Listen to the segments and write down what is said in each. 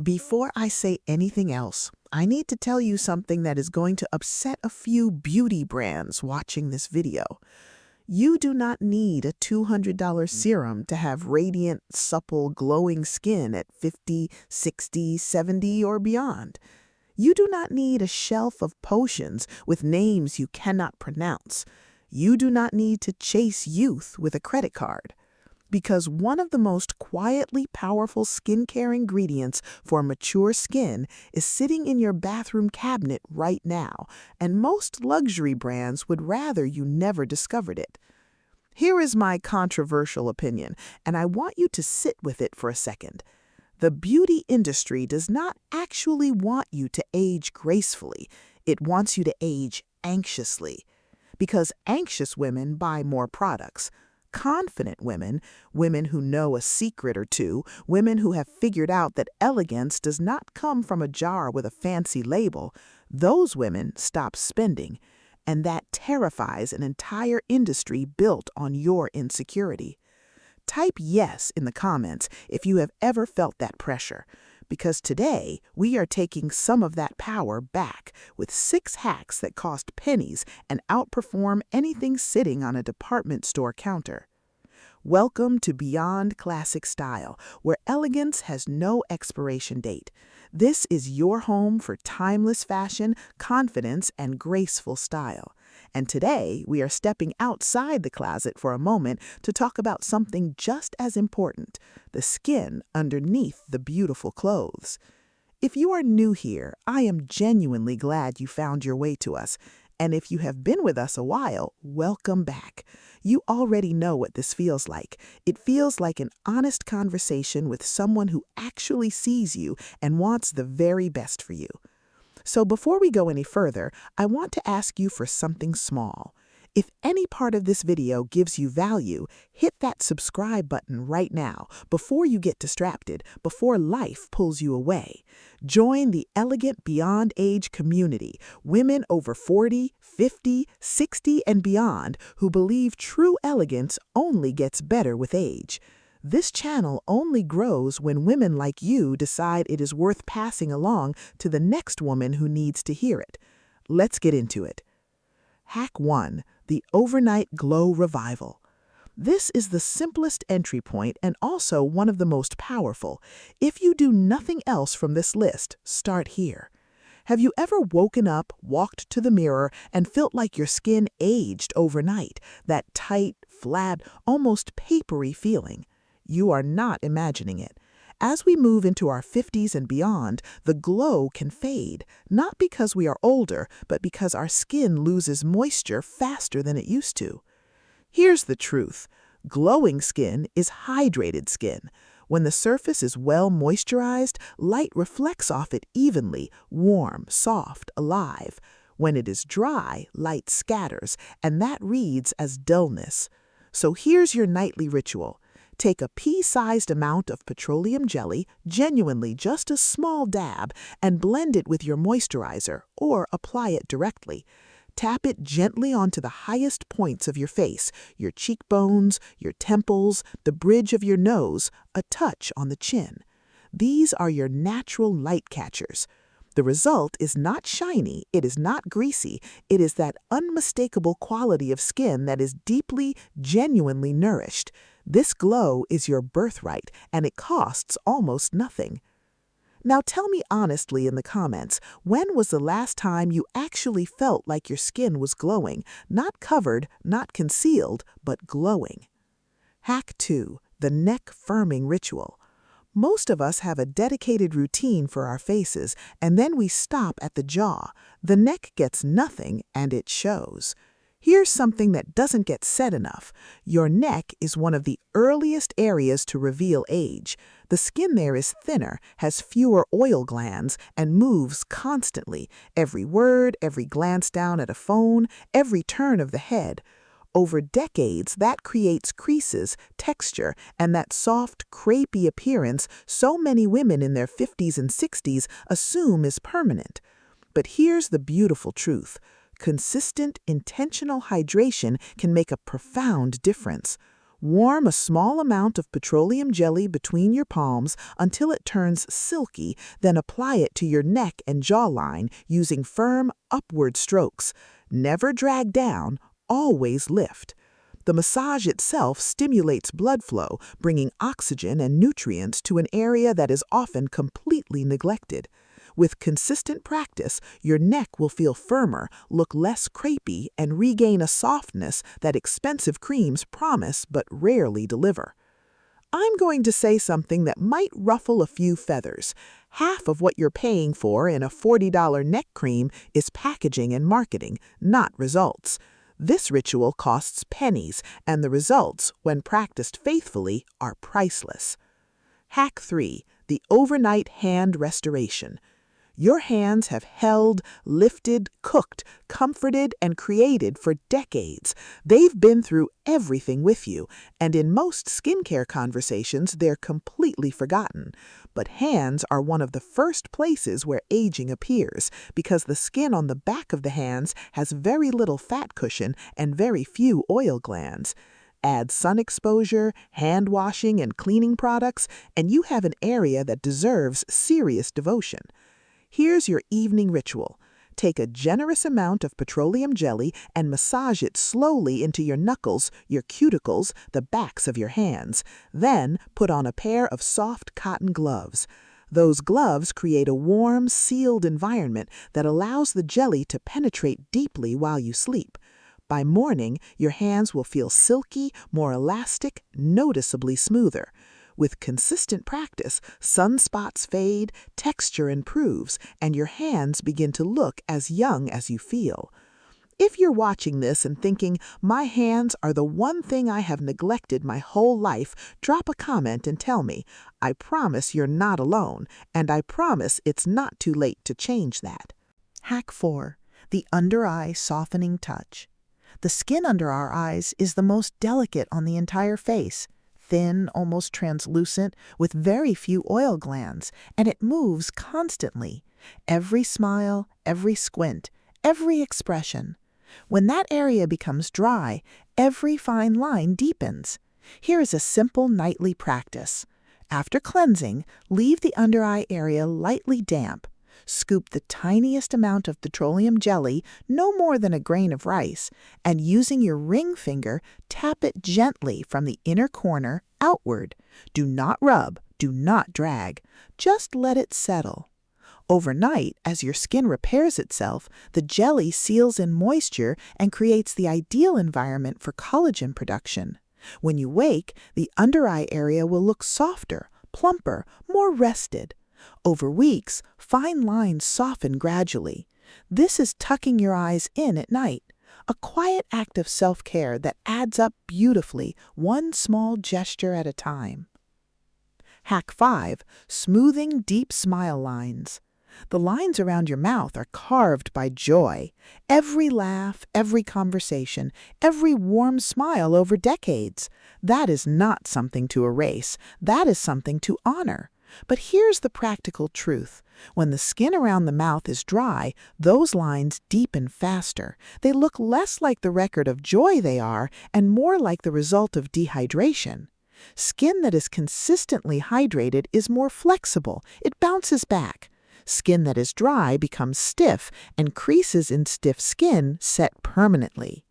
Before I say anything else, I need to tell you something that is going to upset a few beauty brands watching this video. You do not need a $200 serum to have radiant, supple, glowing skin at 50, 60, 70, or beyond. You do not need a shelf of potions with names you cannot pronounce. You do not need to chase youth with a credit card. Because one of the most quietly powerful skincare ingredients for mature skin is sitting in your bathroom cabinet right now, and most luxury brands would rather you never discovered it. Here is my controversial opinion, and I want you to sit with it for a second. The beauty industry does not actually want you to age gracefully. It wants you to age anxiously. Because anxious women buy more products. Confident women, women who know a secret or two, women who have figured out that elegance does not come from a jar with a fancy label, those women stop spending. And that terrifies an entire industry built on your insecurity. Type yes in the comments if you have ever felt that pressure, because today we are taking some of that power back with 6 hacks that cost pennies and outperform anything sitting on a department store counter. Welcome to Beyond Classic Style, where elegance has no expiration date. This is your home for timeless fashion, confidence, and graceful style. And today, we are stepping outside the closet for a moment to talk about something just as important: the skin underneath the beautiful clothes. If you are new here, I am genuinely glad you found your way to us. And if you have been with us a while, welcome back. You already know what this feels like. It feels like an honest conversation with someone who actually sees you and wants the very best for you. So before we go any further, I want to ask you for something small. If any part of this video gives you value, hit that subscribe button right now before you get distracted, before life pulls you away. Join the elegant beyond age community, women over 40, 50, 60, and beyond who believe true elegance only gets better with age. This channel only grows when women like you decide it is worth passing along to the next woman who needs to hear it. Let's get into it. Hack 1. The Overnight Glow Revival. This is the simplest entry point and also one of the most powerful. If you do nothing else from this list, start here. Have you ever woken up, walked to the mirror, and felt like your skin aged overnight? That tight, flat, almost papery feeling. You are not imagining it. As we move into our 50s and beyond, the glow can fade, not because we are older, but because our skin loses moisture faster than it used to. Here's the truth. Glowing skin is hydrated skin. When the surface is well moisturized, light reflects off it evenly, warm, soft, alive. When it is dry, light scatters, and that reads as dullness. So here's your nightly ritual. Take a pea-sized amount of petroleum jelly, genuinely just a small dab, and blend it with your moisturizer or apply it directly. Tap it gently onto the highest points of your face, your cheekbones, your temples, the bridge of your nose, a touch on the chin. These are your natural light catchers. The result is not shiny, it is not greasy, it is that unmistakable quality of skin that is deeply, genuinely nourished. This glow is your birthright, and it costs almost nothing. Now tell me honestly in the comments, when was the last time you actually felt like your skin was glowing? Not covered, not concealed, but glowing. Hack 2. The Neck Firming Ritual. Most of us have a dedicated routine for our faces, and then we stop at the jaw. The neck gets nothing, and it shows. Here's something that doesn't get said enough. Your neck is one of the earliest areas to reveal age. The skin there is thinner, has fewer oil glands, and moves constantly. Every word, every glance down at a phone, every turn of the head. Over decades, that creates creases, texture, and that soft, crepey appearance so many women in their 50s and 60s assume is permanent. But here's the beautiful truth. Consistent, intentional hydration can make a profound difference. Warm a small amount of petroleum jelly between your palms until it turns silky, then apply it to your neck and jawline using firm, upward strokes. Never drag down, always lift. The massage itself stimulates blood flow, bringing oxygen and nutrients to an area that is often completely neglected. With consistent practice, your neck will feel firmer, look less crepey, and regain a softness that expensive creams promise but rarely deliver. I'm going to say something that might ruffle a few feathers. Half of what you're paying for in a $40 neck cream is packaging and marketing, not results. This ritual costs pennies, and the results, when practiced faithfully, are priceless. Hack 3. The overnight hand restoration. Your hands have held, lifted, cooked, comforted, and created for decades. They've been through everything with you, and in most skincare conversations, they're completely forgotten. But hands are one of the first places where aging appears, because the skin on the back of the hands has very little fat cushion and very few oil glands. Add sun exposure, hand washing, and cleaning products, and you have an area that deserves serious devotion. Here's your evening ritual. Take a generous amount of petroleum jelly and massage it slowly into your knuckles, your cuticles, the backs of your hands. Then put on a pair of soft cotton gloves. Those gloves create a warm, sealed environment that allows the jelly to penetrate deeply while you sleep. By morning, your hands will feel silky, more elastic, noticeably smoother. With consistent practice, sunspots fade, texture improves, and your hands begin to look as young as you feel. If you're watching this and thinking, my hands are the one thing I have neglected my whole life, drop a comment and tell me. I promise you're not alone, and I promise it's not too late to change that. Hack 4. The under-eye softening touch. The skin under our eyes is the most delicate on the entire face. Thin, almost translucent, with very few oil glands, and it moves constantly. Every smile, every squint, every expression. When that area becomes dry, every fine line deepens. Here is a simple nightly practice. After cleansing, leave the under-eye area lightly damp. Scoop the tiniest amount of petroleum jelly, no more than a grain of rice, and using your ring finger, tap it gently from the inner corner outward. Do not rub, do not drag. Just let it settle. Overnight, as your skin repairs itself, the jelly seals in moisture and creates the ideal environment for collagen production. When you wake, the under-eye area will look softer, plumper, more rested. Over weeks, fine lines soften gradually. This is tucking your eyes in at night, a quiet act of self-care that adds up beautifully, one small gesture at a time. Hack 5. Smoothing deep smile lines. The lines around your mouth are carved by joy. Every laugh, every conversation, every warm smile over decades. That is not something to erase. That is something to honor. But here's the practical truth. When the skin around the mouth is dry, those lines deepen faster. They look less like the record of joy they are, and more like the result of dehydration. Skin that is consistently hydrated is more flexible. It bounces back. Skin that is dry becomes stiff, and creases in stiff skin set permanently.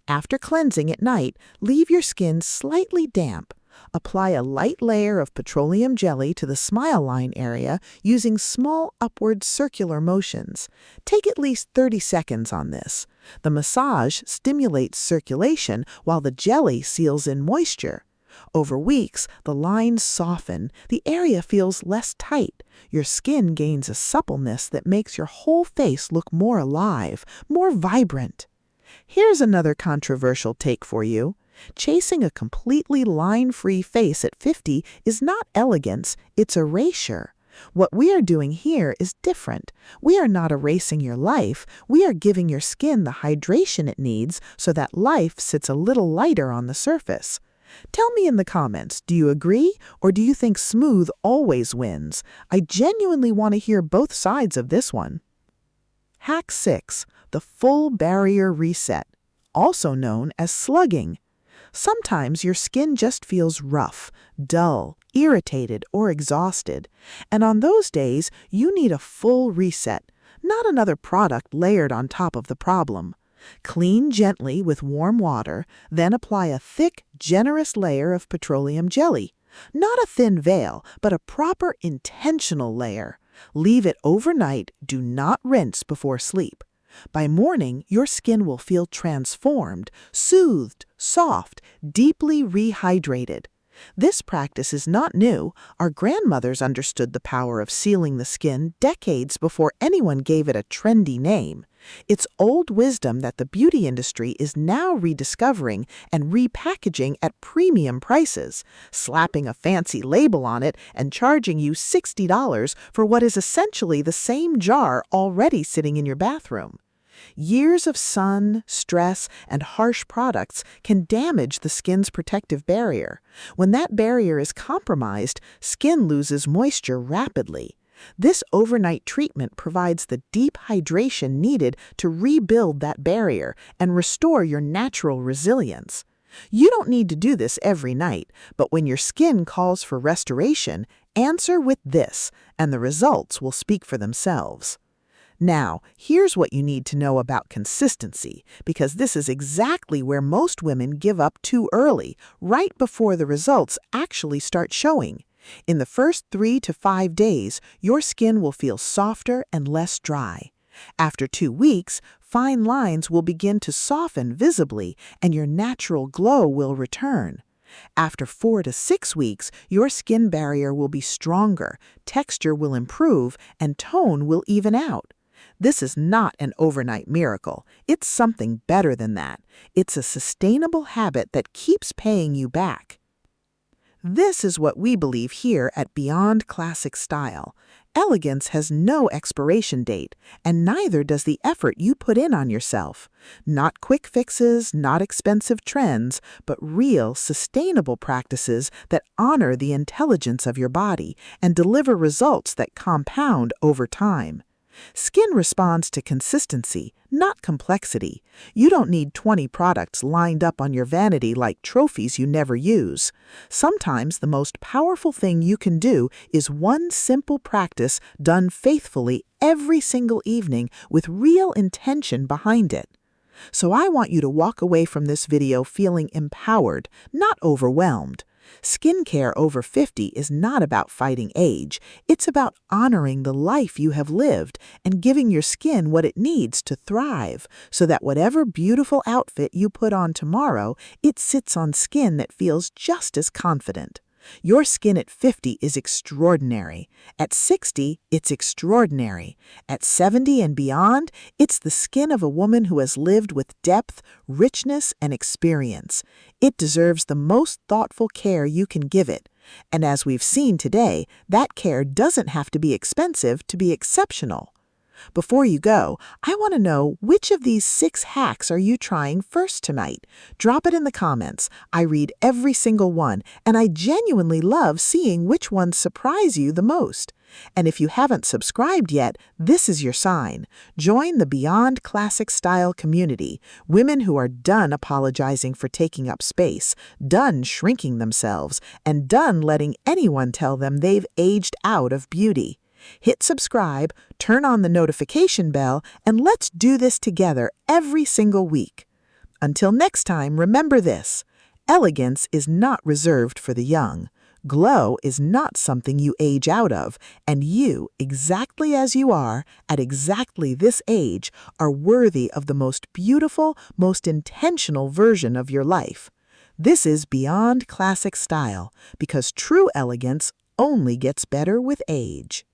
After cleansing at night, leave your skin slightly damp. Apply a light layer of petroleum jelly to the smile line area using small upward circular motions. Take at least 30 seconds on this. The massage stimulates circulation while the jelly seals in moisture. Over weeks, the lines soften, the area feels less tight. Your skin gains a suppleness that makes your whole face look more alive, more vibrant. Here's another controversial take for you. Chasing a completely line-free face at 50 is not elegance, it's erasure. What we are doing here is different. We are not erasing your life, we are giving your skin the hydration it needs so that life sits a little lighter on the surface. Tell me in the comments, do you agree or do you think smooth always wins? I genuinely want to hear both sides of this one. Hack 6. The full barrier reset, also known as slugging. Sometimes your skin just feels rough, dull, irritated, or exhausted. And on those days, you need a full reset, not another product layered on top of the problem. Clean gently with warm water, then apply a thick, generous layer of petroleum jelly. Not a thin veil, but a proper intentional layer. Leave it overnight, do not rinse before sleep. By morning, your skin will feel transformed, soothed, soft, deeply rehydrated. This practice is not new. Our grandmothers understood the power of sealing the skin decades before anyone gave it a trendy name. It's old wisdom that the beauty industry is now rediscovering and repackaging at premium prices, slapping a fancy label on it and charging you $60 for what is essentially the same jar already sitting in your bathroom. Years of sun, stress, and harsh products can damage the skin's protective barrier. When that barrier is compromised, skin loses moisture rapidly. This overnight treatment provides the deep hydration needed to rebuild that barrier and restore your natural resilience. You don't need to do this every night, but when your skin calls for restoration, answer with this, and the results will speak for themselves. Now, here's what you need to know about consistency, because this is exactly where most women give up too early, right before the results actually start showing. In the first 3 to 5 days, your skin will feel softer and less dry. After 2 weeks, fine lines will begin to soften visibly, and your natural glow will return. After 4 to 6 weeks, your skin barrier will be stronger, texture will improve, and tone will even out. This is not an overnight miracle. It's something better than that. It's a sustainable habit that keeps paying you back. This is what we believe here at Beyond Classic Style. Elegance has no expiration date, and neither does the effort you put in on yourself. Not quick fixes, not expensive trends, but real, sustainable practices that honor the intelligence of your body and deliver results that compound over time. Skin responds to consistency, not complexity. You don't need 20 products lined up on your vanity like trophies you never use. Sometimes the most powerful thing you can do is one simple practice done faithfully every single evening with real intention behind it. So I want you to walk away from this video feeling empowered, not overwhelmed. Skincare over 50 is not about fighting age. It's about honoring the life you have lived and giving your skin what it needs to thrive, so that whatever beautiful outfit you put on tomorrow, it sits on skin that feels just as confident. Your skin at 50 is extraordinary. At 60, it's extraordinary. At 70 and beyond, it's the skin of a woman who has lived with depth, richness, and experience. It deserves the most thoughtful care you can give it. And as we've seen today, that care doesn't have to be expensive to be exceptional. Before you go, I want to know, which of these 6 hacks are you trying first tonight? Drop it in the comments. I read every single one, and I genuinely love seeing which ones surprise you the most. And if you haven't subscribed yet, this is your sign. Join the Beyond Classic Style community, women who are done apologizing for taking up space, done shrinking themselves, and done letting anyone tell them they've aged out of beauty. Hit subscribe, turn on the notification bell, and let's do this together every single week. Until next time, remember this: elegance is not reserved for the young. Glow is not something you age out of, and you, exactly as you are, at exactly this age, are worthy of the most beautiful, most intentional version of your life. This is Beyond Classic Style, because true elegance only gets better with age.